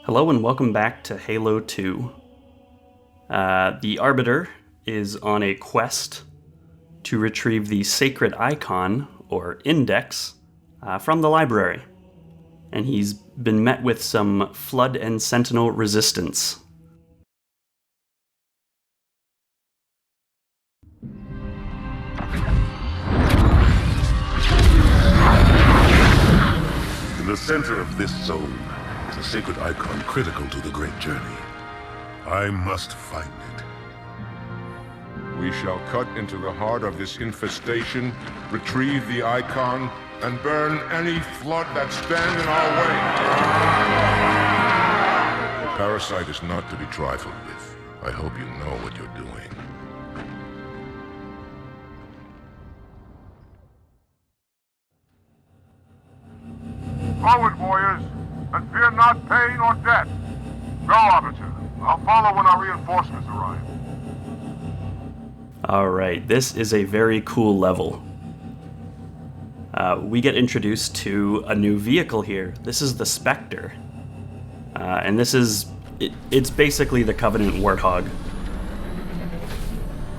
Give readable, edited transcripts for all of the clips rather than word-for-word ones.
Hello and welcome back to Halo 2. The Arbiter is on a quest to retrieve the sacred icon, or index, from the library. And he's been met with some Flood and Sentinel resistance. In the center of this zone is a sacred icon critical to the great journey. I must find it. We shall cut into the heart of this infestation, retrieve the icon, and burn any flood that stand in our way. The parasite is not to be trifled with. I hope you know what you're doing. Forward, warriors, and fear not pain or death. Go, Arbiter. I'll follow when our reinforcements arrive. Alright, this is a very cool level. We get introduced to a new vehicle here. This is the Spectre. And this is... It's basically the Covenant Warthog.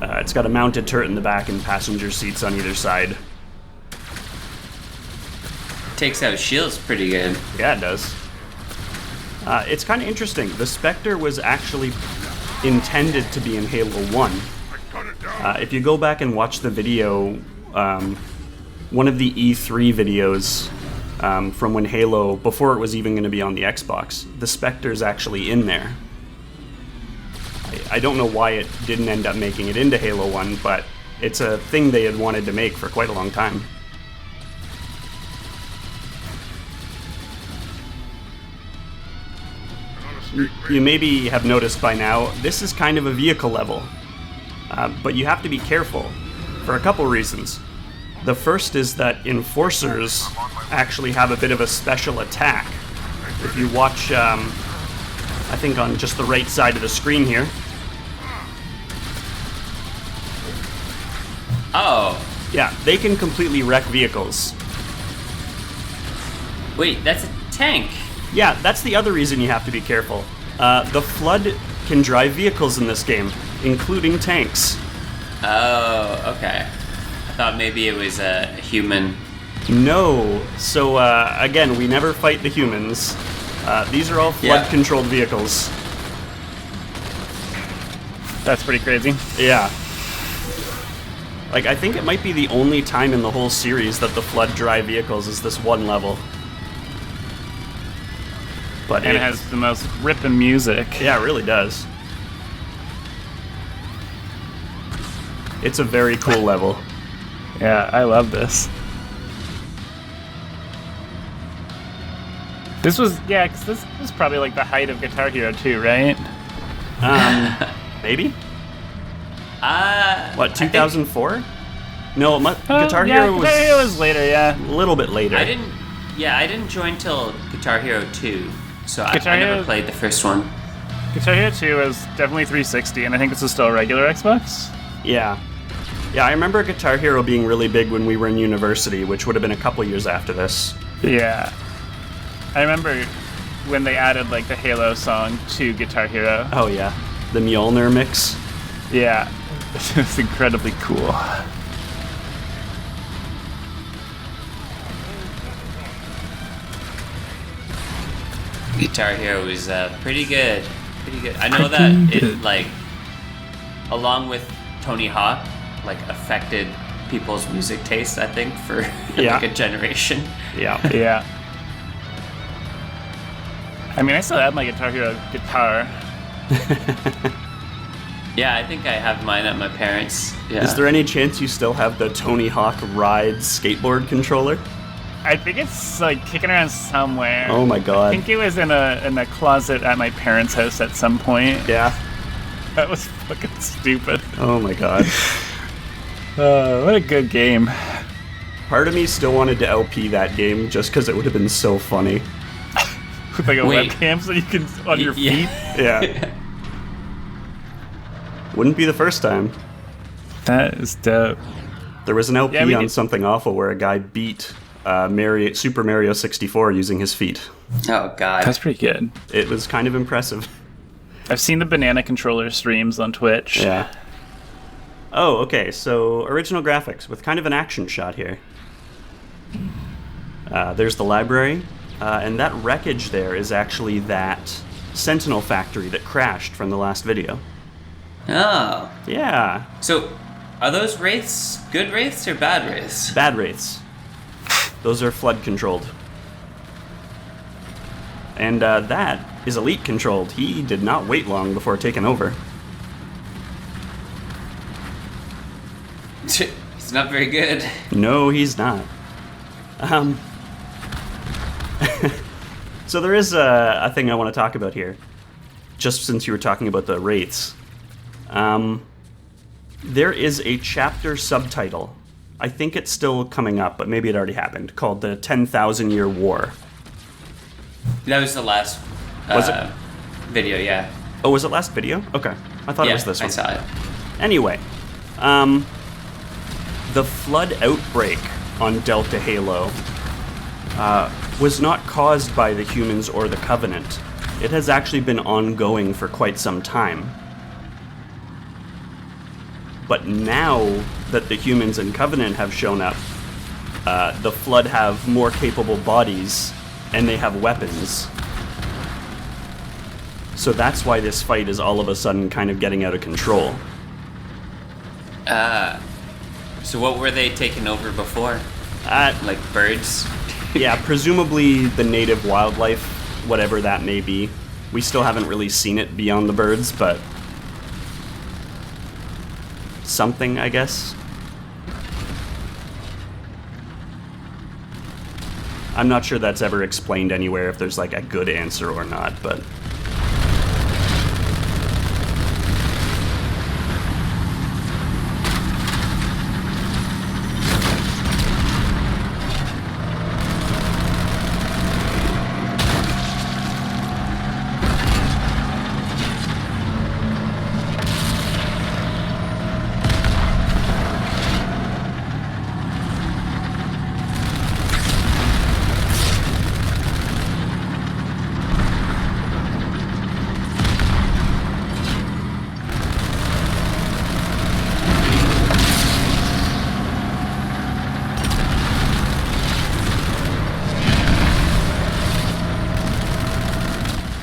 It's got a mounted turret in the back and passenger seats on either side. Takes out shields pretty good. Yeah, it does. It's kind of interesting. The Spectre was actually intended to be in Halo 1. If you go back and watch the video, one of the E3 videos from when Halo, before it was even going to be on the Xbox, the Spectre's actually in there. I don't know why it didn't end up making it into Halo 1, but it's a thing they had wanted to make for quite a long time. You maybe have noticed by now, this is kind of a vehicle level. But you have to be careful for a couple reasons. The first is that Enforcers actually have a bit of a special attack. If you watch, I think on just the right side of the screen here. Oh. Yeah, they can completely wreck vehicles. Wait, that's a tank. Yeah, that's the other reason you have to be careful. The Flood can drive vehicles in this game, including tanks. Oh, okay. I thought maybe it was a human. No. So, again, we never fight the humans. These are all Flood-controlled vehicles. That's pretty crazy. Yeah. Like, I think it might be the only time in the whole series that the Flood drive vehicles is this one level. But And it has the most ripping music. Yeah, it really does. It's a very cool level. Yeah, I love this. This was, yeah, because this was probably like the height of Guitar Hero 2, right? Maybe? What, 2004? No, Guitar yeah, Hero Guitar Hero was later, yeah. a little bit later. I didn't join till Guitar Hero 2, so I Guitar never Hero- played the first one. Guitar Hero 2 was definitely 360, and I think this is still a regular Xbox. Yeah. Yeah, I remember Guitar Hero being really big when we were in university, which would have been a couple years after this. Yeah. I remember when they added like the Halo song to Guitar Hero. Oh yeah, the Mjolnir mix. Yeah. It was incredibly cool. Guitar Hero was pretty good. Pretty good. I know that it, like, along with Tony Hawk, like, affected people's music tastes, I think, for like a generation. Yeah. Yeah. I mean, I still have my Guitar Hero guitar. Yeah, I think I have mine at my parents'. Yeah. Is there any chance you still have the Tony Hawk Ride skateboard controller? I think it's like kicking around somewhere. Oh my god. I think it was in a closet at my parents' house at some point. Yeah. That was fucking stupid. Oh my god. What a good game. Part of me still wanted to LP that game just because it would have been so funny. With like a Wait. webcam so you can on your feet. Yeah. Wouldn't be the first time. That is dope. There was an LP Yeah, on Something Awful where a guy beat Super Mario 64 using his feet. Oh god. That's pretty good. It was kind of impressive. I've seen the banana controller streams on Twitch. Yeah. Oh, okay, so original graphics with kind of an action shot here. There's the library, and that wreckage there is actually that Sentinel factory that crashed from the last video. Oh. Yeah. So, are those Wraiths good Wraiths or bad Wraiths? Bad Wraiths. Those are flood controlled. And that is Elite controlled. He did not wait long before taking over. He's not very good. No, he's not. So there is a thing I want to talk about here. Just since you were talking about the Wraiths. There is a chapter subtitle. I think it's still coming up, but maybe it already happened, called the 10,000 Year War. That was the last Was it? video, yeah. Oh, was it last video? Okay. I thought it was this one. I saw it. Anyway, the flood outbreak on Delta Halo was not caused by the humans or the Covenant. It has actually been ongoing for quite some time. But now that the humans and Covenant have shown up, the Flood have more capable bodies, and they have weapons. So that's why this fight is all of a sudden kind of getting out of control. So what were they taking over before? Like birds? Yeah, presumably the native wildlife, whatever that may be. We still haven't really seen it beyond the birds, but something, I guess. I'm not sure that's ever explained anywhere if there's like a good answer or not, but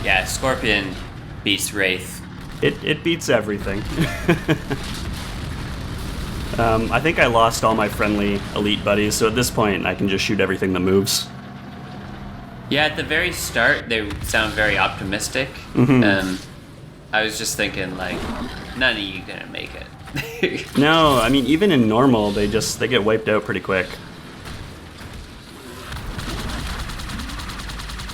Yeah, Scorpion beats Wraith. it beats everything. I think I lost all my friendly elite buddies, so at this point I can just shoot everything that moves. Yeah, at the very start, they sound very optimistic. I was just thinking, like, none of you gonna make it. No, I mean, even in normal, they get wiped out pretty quick.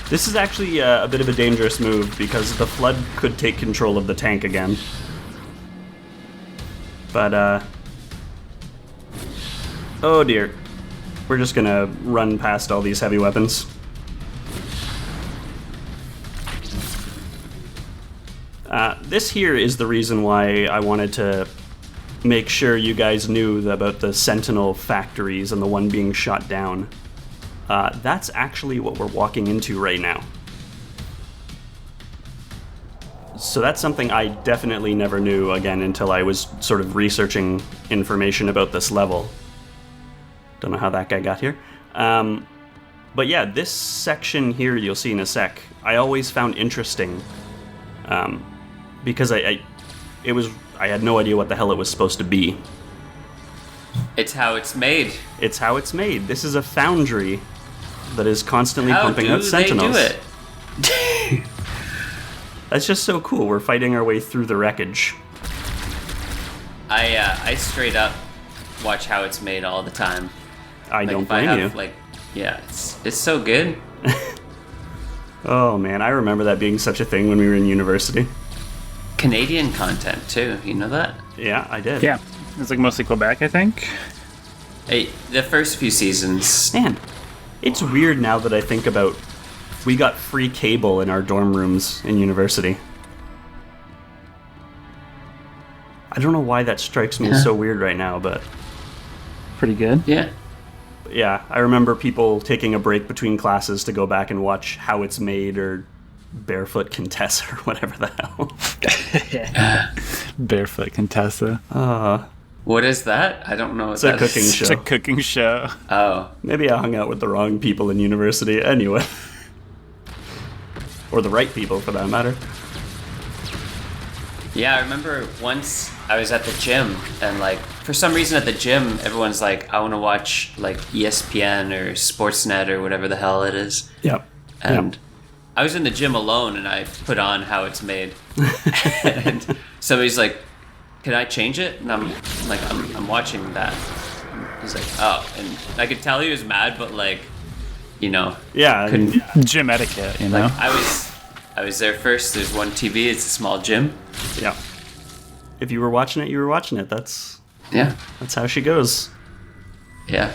This is actually a bit of a dangerous move because the Flood could take control of the tank again. But, oh dear. We're just gonna run past all these heavy weapons. This here is the reason why I wanted to make sure you guys knew about the Sentinel factories and the one being shot down. That's actually what we're walking into right now. So that's something I definitely never knew, again, until I was sort of researching information about this level. Don't know how that guy got here. But yeah, this section here you'll see in a sec, I always found interesting. Because I had no idea what the hell it was supposed to be. It's how it's made. It's how it's made. This is a foundry that is constantly pumping out sentinels. How do they do it? That's just so cool. We're fighting our way through the wreckage. I straight up watch how it's made all the time. I don't blame you. Like, yeah, it's so good. Oh man, I remember that being such a thing when we were in university. Canadian content too, you know that? Yeah, I did. Yeah, it's like mostly Quebec, I think. Hey, the first few seasons. Man, it's weird now that I think about. We got free cable in our dorm rooms in university. I don't know why that strikes me as so weird right now, but Pretty good. Yeah. yeah, I remember people taking a break between classes to go back and watch How It's Made or Barefoot Contessa or whatever the hell. Barefoot Contessa. What is that? I don't know what It's a that cooking is. show. It's a cooking show. Oh. Maybe I hung out with the wrong people in university anyway. Or the right people, for that matter. Yeah, I remember once I was at the gym, and like for some reason at the gym, everyone's like, I want to watch like ESPN or Sportsnet or whatever the hell it is. Yep. And I was in the gym alone, and I put on How It's Made. And somebody's like, can I change it? And I'm like, I'm watching that. He's like, oh. And I could tell he was mad, but like, you know. Yeah. Couldn't, Gym etiquette, you know? like, I was there first. There's one TV. It's a small gym. Yeah. If you were watching it, you were watching it. That's how she goes. Yeah.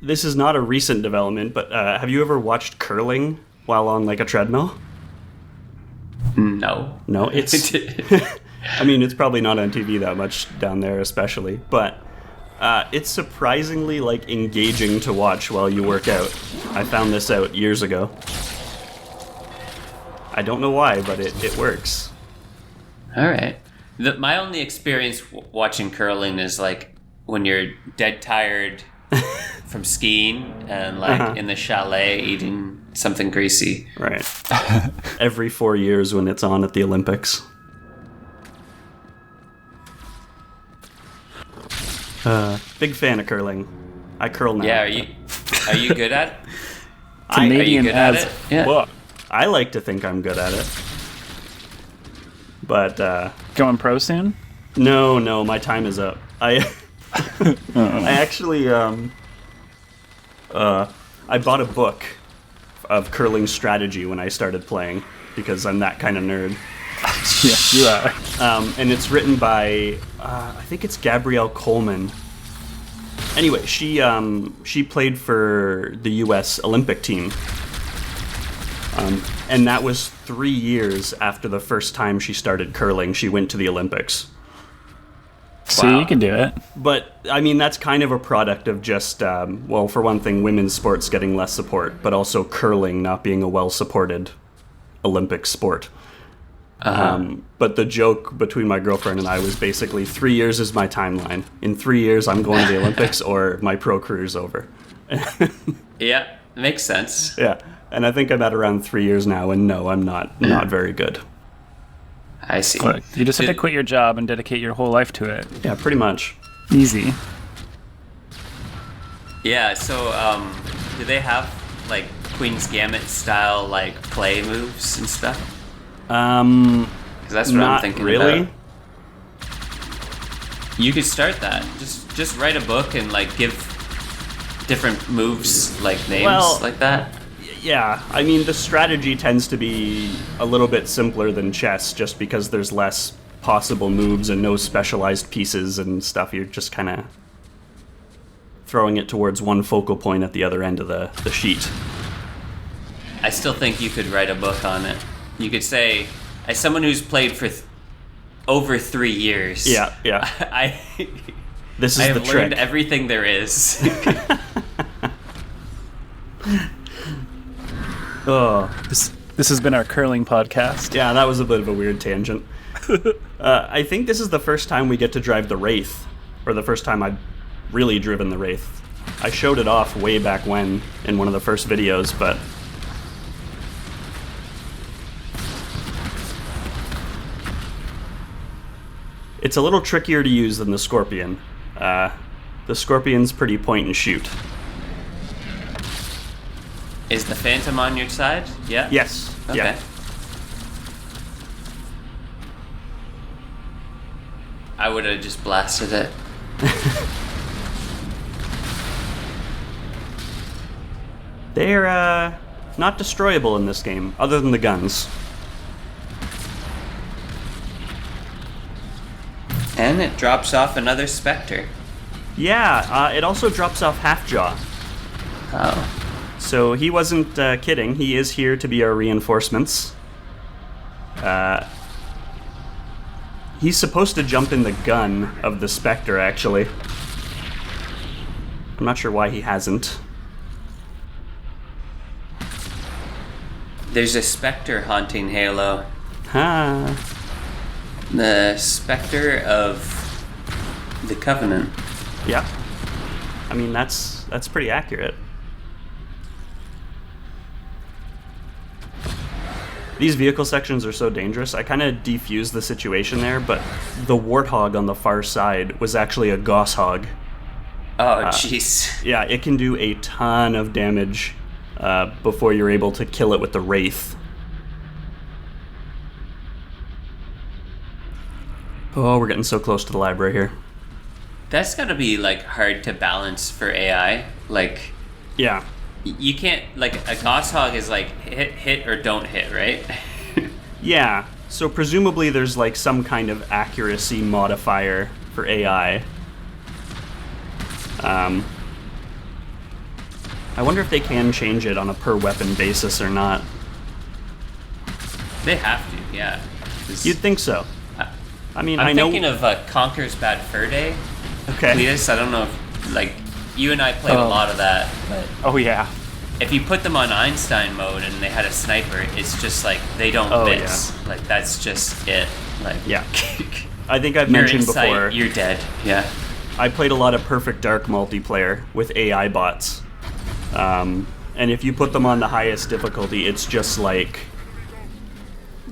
This is not a recent development, but have you ever watched curling while on like a treadmill? No. No, it's. I mean, it's probably not on TV that much down there, especially, but it's surprisingly like engaging to watch while you work out. I found this out years ago. I don't know why, but it works. All right. My only experience watching curling is like when you're dead tired from skiing and like in the chalet eating something greasy. Right. Every 4 years when it's on at the Olympics. Big fan of curling. I curl now. Yeah, are you good at it? Canadian good at as it? Yeah. fuck. I like to think I'm good at it. But Going pro soon? no, my time is up. I actually I bought a book of curling strategy when I started playing because I'm that kind of nerd. Yeah, you are. And it's written by I think it's Gabrielle Coleman. Anyway, she played for the U.S. Olympic team. And that was 3 years after the first time she started curling. She went to the Olympics. So you can do it. But, I mean, that's kind of a product of just, well, for one thing, women's sports getting less support, but also curling not being a well-supported Olympic sport. But the joke between my girlfriend and I was basically 3 years is my timeline. In 3 years, I'm going to the Olympics or my pro career's over. Yeah, makes sense. Yeah. And I think I'm at around 3 years now, and no, I'm not very good. I see. Look, you just have to quit your job and dedicate your whole life to it. Yeah, pretty much. Easy. Yeah, so do they have like Queen's Gambit style like play moves and stuff? Because that's what I'm Not thinking really. about. You could start that. Just write a book and like give different moves like names Well, like that. Yeah, I mean, the strategy tends to be a little bit simpler than chess just because there's less possible moves and no specialized pieces and stuff. You're just kind of throwing it towards one focal point at the other end of the sheet. I still think you could write a book on it. You could say, as someone who's played for over 3 years, Yeah. This is I the have trick. learned everything there is. Oh, This has been our curling podcast. yeah, that was a bit of a weird tangent. I think this is the first time we get to drive the Wraith, or the first time I've really driven the Wraith. I showed it off way back when in one of the first videos, but it's a little trickier to use than the Scorpion. The Scorpion's pretty point and shoot. Is the Phantom on your side? Yeah? Yes. Okay. Yeah. I would have just blasted it. They're not destroyable in this game, other than the guns. And it drops off another Spectre. Yeah, it also drops off Halfjaw. Oh. So he wasn't kidding. He is here to be our reinforcements. He's supposed to jump in the gun of the Spectre, actually. I'm not sure why he hasn't. There's a Spectre haunting Halo. Ha! The Spectre of the Covenant. Yeah. I mean, that's pretty accurate. These vehicle sections are so dangerous. I kind of defused the situation there, but the Warthog on the far side was actually a Gosshog. Oh, jeez. Yeah, it can do a ton of damage before you're able to kill it with the Wraith. Oh, we're getting so close to the library here. That's gotta be, like, hard to balance for AI. Like, Yeah. you can't, like, a Gosshog is, like, hit or don't hit, right? Yeah, so presumably there's, like, some kind of accuracy modifier for AI. I wonder if they can change it on a per-weapon basis or not. They have to, yeah. 'Cause You'd think so. I mean, I'm I know... thinking of Conker's Bad Fur Day. Okay. Cletus, I don't know if, like, you and I played a lot of that, but Oh yeah. if you put them on Einstein mode and they had a sniper, it's just like they don't miss. Yeah. Like, that's just it. Like, Yeah. I think I've you're mentioned in sight, before, you're dead. Yeah. I played a lot of Perfect Dark multiplayer with AI bots. And if you put them on the highest difficulty, it's just like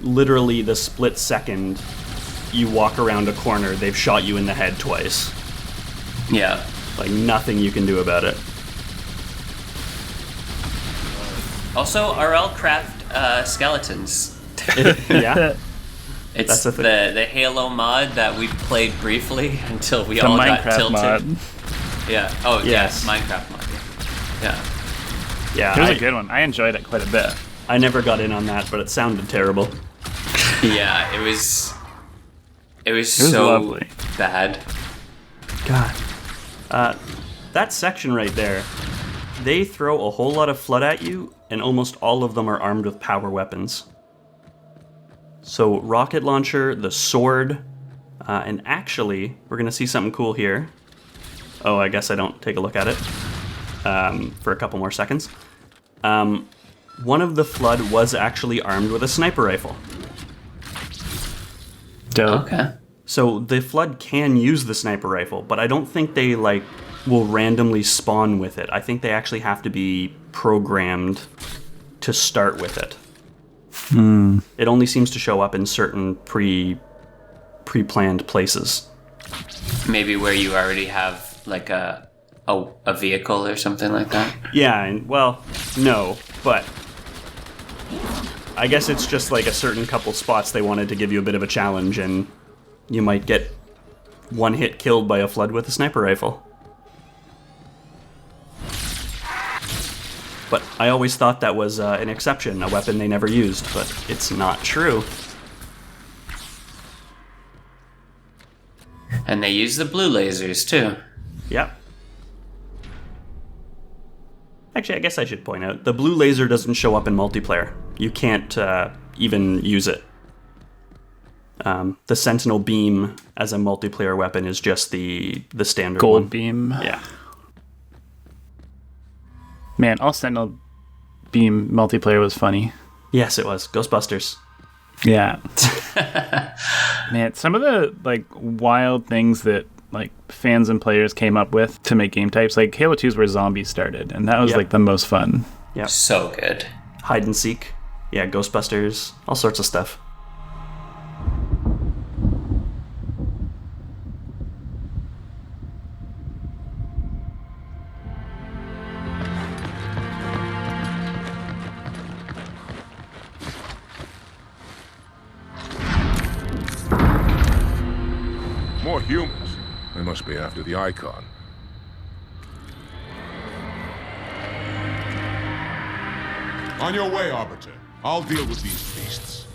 literally the split second you walk around a corner, they've shot you in the head twice. Yeah. Like, nothing you can do about it. Also, RL craft skeletons. Yeah? It's That's a thing. the Halo mod that we played briefly until we The all got Minecraft tilted. mod. Yeah. Oh, Yes. yes. Minecraft mod. Yeah. Yeah, It was a good one. I enjoyed it quite a bit. I never got in on that, but it sounded terrible. Yeah, it was was so lovely. bad. God. That section right there, they throw a whole lot of flood at you, and almost all of them are armed with power weapons. So, rocket launcher, the sword, and actually, we're going to see something cool here. Oh, I guess I don't take a look at it for a couple more seconds. One of the flood was actually armed with a sniper rifle. Dope. Okay. So the Flood can use the sniper rifle, but I don't think they, like, will randomly spawn with it. I think they actually have to be programmed to start with it. It only seems to show up in certain pre-planned places. Maybe where you already have like a vehicle or something like that. Yeah, and, well, no, but I guess it's just like a certain couple spots they wanted to give you a bit of a challenge, and you might get one hit killed by a Flood with a sniper rifle. But I always thought that was an exception, a weapon they never used, but it's not true. And they use the blue lasers too. Yep. Actually, I guess I should point out, the blue laser doesn't show up in multiplayer. You can't even use it. The Sentinel beam as a multiplayer weapon is just the standard Gold one. beam. Yeah. Man, all Sentinel beam multiplayer was funny. Yes, it was. Ghostbusters. Yeah. Man, some of the like wild things that like fans and players came up with to make game types, like Halo 2 is where zombies started, and that was Yep. like the most fun. Yep. So good. Hide and seek. Yeah, Ghostbusters. All sorts of stuff. More humans. They must be after the icon. On your way, Arbiter. I'll deal with these beasts.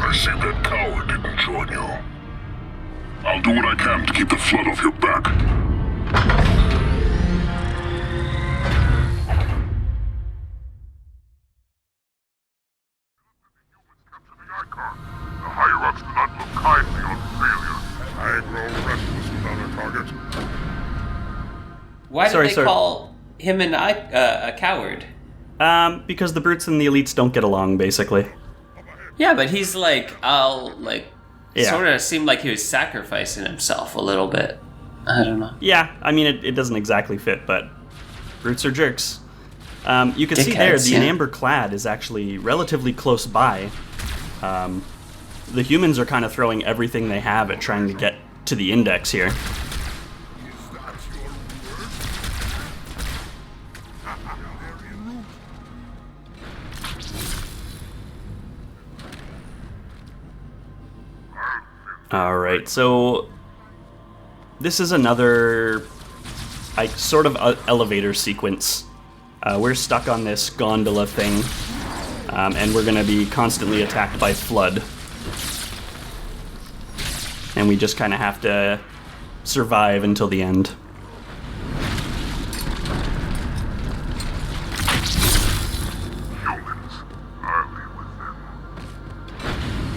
I see that coward didn't join you. I'll do what I Why did they call him a coward? Because the brutes and the elites don't get along, basically. Yeah, but he's like, sort of seemed like he was sacrificing himself a little bit. I don't know. Yeah, I mean, it doesn't exactly fit, but brutes are jerks. You can see there, the Amber Clad is actually relatively close by. The humans are kind of throwing everything they have at trying to get to the index here. Alright, so this is another sort of elevator sequence. We're stuck on this gondola thing, and we're going to be constantly attacked by Flood. And we just kind of have to survive until the end. Humans, are we with them?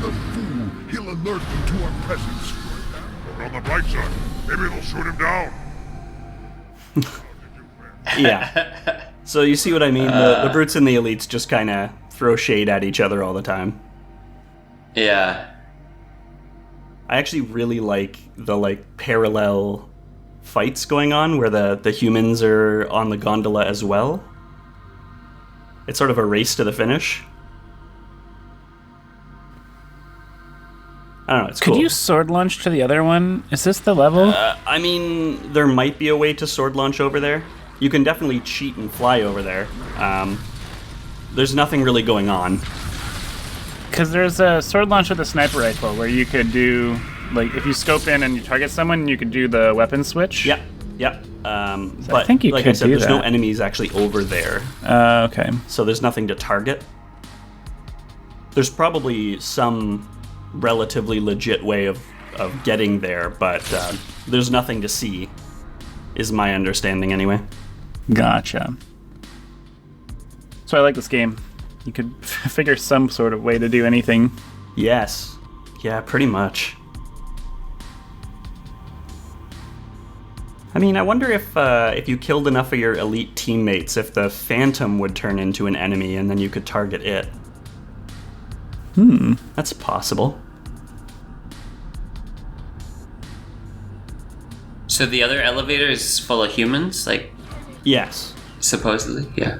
The fool! He'll alert them to our presence. But on the bright side, maybe they'll shoot him down. Yeah. So you see what I mean? The brutes and the elites just kind of throw shade at each other all the time. Yeah. I actually really like the parallel fights going on where the humans are on the gondola as well. It's sort of a race to the finish. I don't know, it's cool. Could you sword launch to the other one? Is this the level? I mean, there might be a way to sword launch over there. You can definitely cheat and fly over there. There's nothing really going on. Because there's a sword launch with a sniper rifle where you could do, if you scope in and you target someone, you could do the weapon switch. Yep. But I think you like could I said, do there's that. no enemies actually over there. Okay. So there's nothing to target. There's probably some relatively legit way of getting there, but there's nothing to see, is my understanding anyway. Gotcha. So I like this game. You could figure some sort of way to do anything. Yes. Yeah, pretty much. I mean, I wonder if you killed enough of your elite teammates, if the Phantom would turn into an enemy and then you could target it. That's possible. So the other elevator is full of humans, Yes. supposedly? Yeah.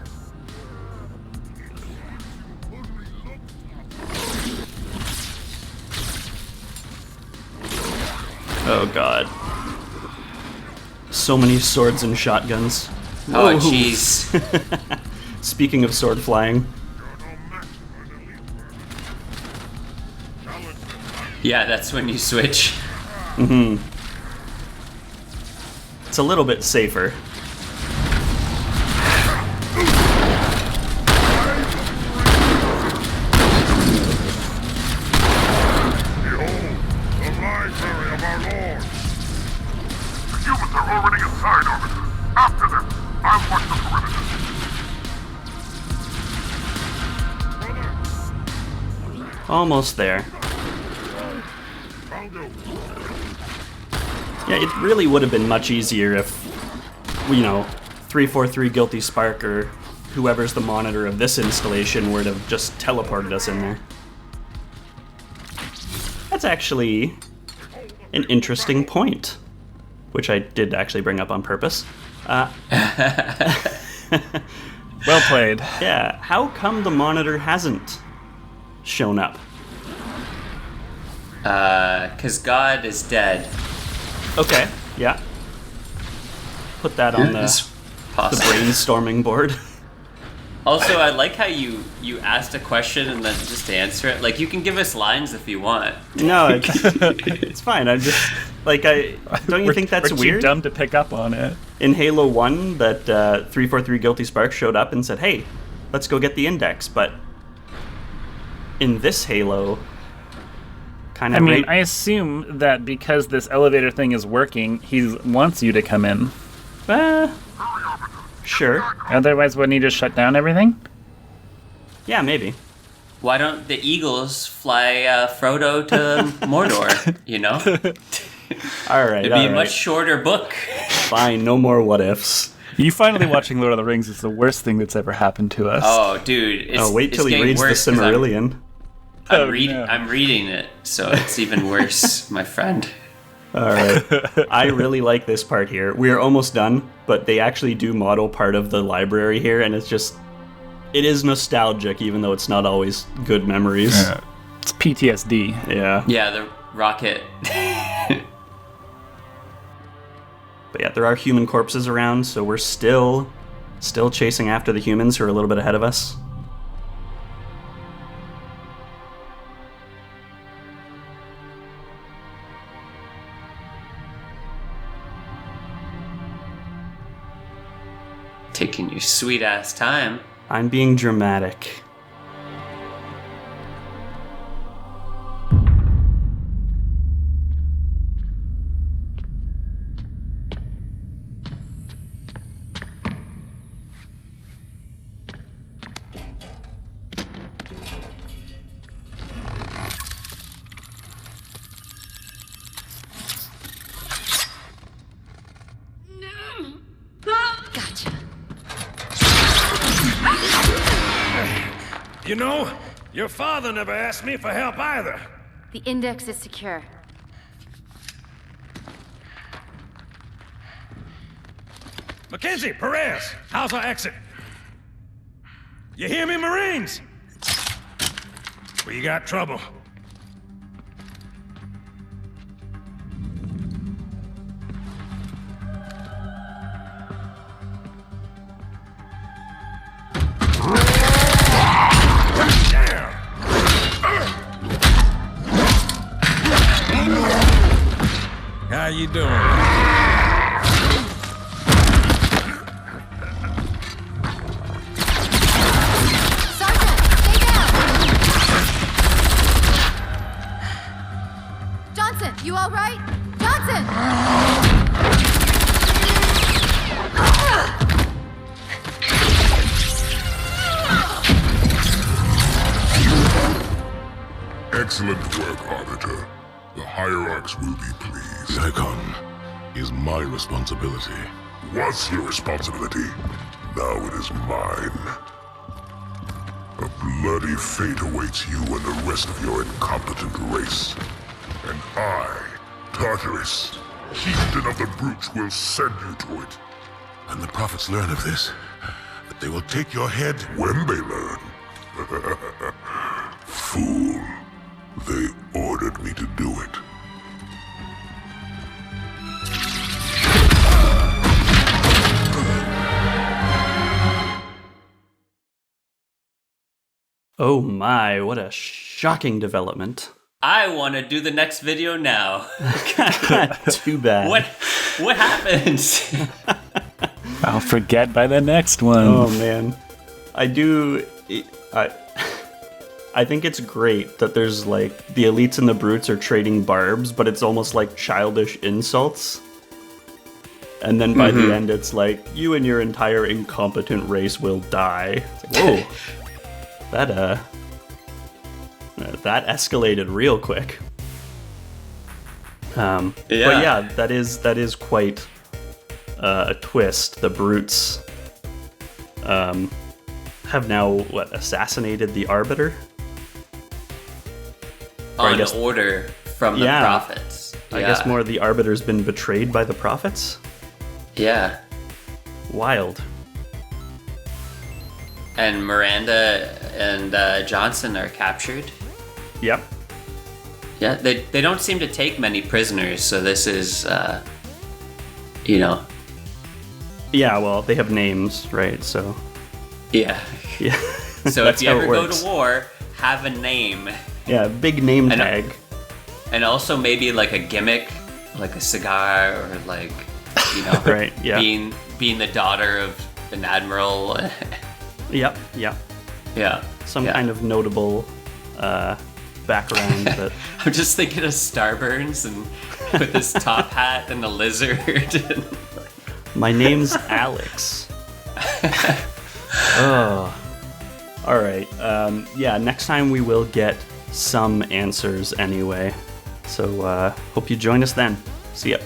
Oh god. So many swords and shotguns. Oh, Whoa. jeez. Speaking of sword flying. Yeah, that's when you switch. It's a little bit safer. Behold, the library of our Lord. The humans are already inside, Arbiter. After them, I'll watch the perimeter. Almost there. Yeah, it really would have been much easier if, 343 Guilty Spark or whoever's the monitor of this installation would have just teleported us in there. That's actually an interesting point, which I did actually bring up on purpose. Well played. Yeah, how come the monitor hasn't shown up? 'Cause God is dead. Okay, yeah. Put that on the It's possible. brainstorming board. Also, I like how you asked a question and then just answer it. You can give us lines if you want. No, it's fine. I just don't you think that's we're weird? Too dumb to pick up on it. In Halo 1, that 343 Guilty Spark showed up and said, "Hey, let's go get the index." But in this Halo, kind of. I assume that because this elevator thing is working, he wants you to come in. Sure. Otherwise, wouldn't he just shut down everything? Yeah, maybe. Why don't the Eagles fly Frodo to Mordor, All right. It'd be a much shorter book. fine. No more what ifs. You finally watching Lord of the Rings is the worst thing that's ever happened to us. Oh, dude. Wait till he reads the Silmarillion. I'm reading it, so it's even worse, my friend. All right. I really like this part here. We're almost done, but they actually do model part of the library here, and it is nostalgic, even though it's not always good memories. It's PTSD. Yeah. Yeah, the rocket. But yeah, there are human corpses around, so we're still chasing after the humans who are a little bit ahead of us. Taking your sweet ass time. I'm being dramatic. Gotcha. You know, your father never asked me for help either. The index is secure. Mackenzie, Perez, how's our exit? You hear me, Marines? We got trouble. How you doing? Sergeant, stay down! Johnson, you all right? Johnson! Excellent work, Arbiter. The hierarchs will be pleased. The Icon is my responsibility. Was your responsibility. Now it is mine. A bloody fate awaits you and the rest of your incompetent race. And I, Tartarus, chieftain of the brutes, will send you to it. And the prophets learn of this, that they will take your head when they learn. Fool. They ordered me to do it. Oh my, what a shocking development. I want to do the next video now. Too bad. What happens? I'll forget by the next one. Oh man. I think it's great that there's like the elites and the brutes are trading barbs, but it's almost like childish insults. And then by the end it's like, you and your entire incompetent race will die. It's like, whoa. That escalated real quick. But yeah, that is quite a twist. The brutes have now assassinated the Arbiter? On order from the prophets. I guess more the Arbiter's been betrayed by the prophets? Yeah. Wild. And Miranda and Johnson are captured. Yep. Yeah, they don't seem to take many prisoners, so this is, Yeah, well, they have names, right? So. Yeah. Yeah. So if you ever go to war, have a name. Yeah, big name tag. And also maybe like a gimmick, like a cigar, or like, right, yeah. being the daughter of an admiral. Yep. Yeah. Some kind of notable background that. I'm just thinking of Starburns and with his top hat and a lizard. My name's Alex. Oh. All right. Yeah, next time we will get some answers anyway. So hope you join us then. See ya.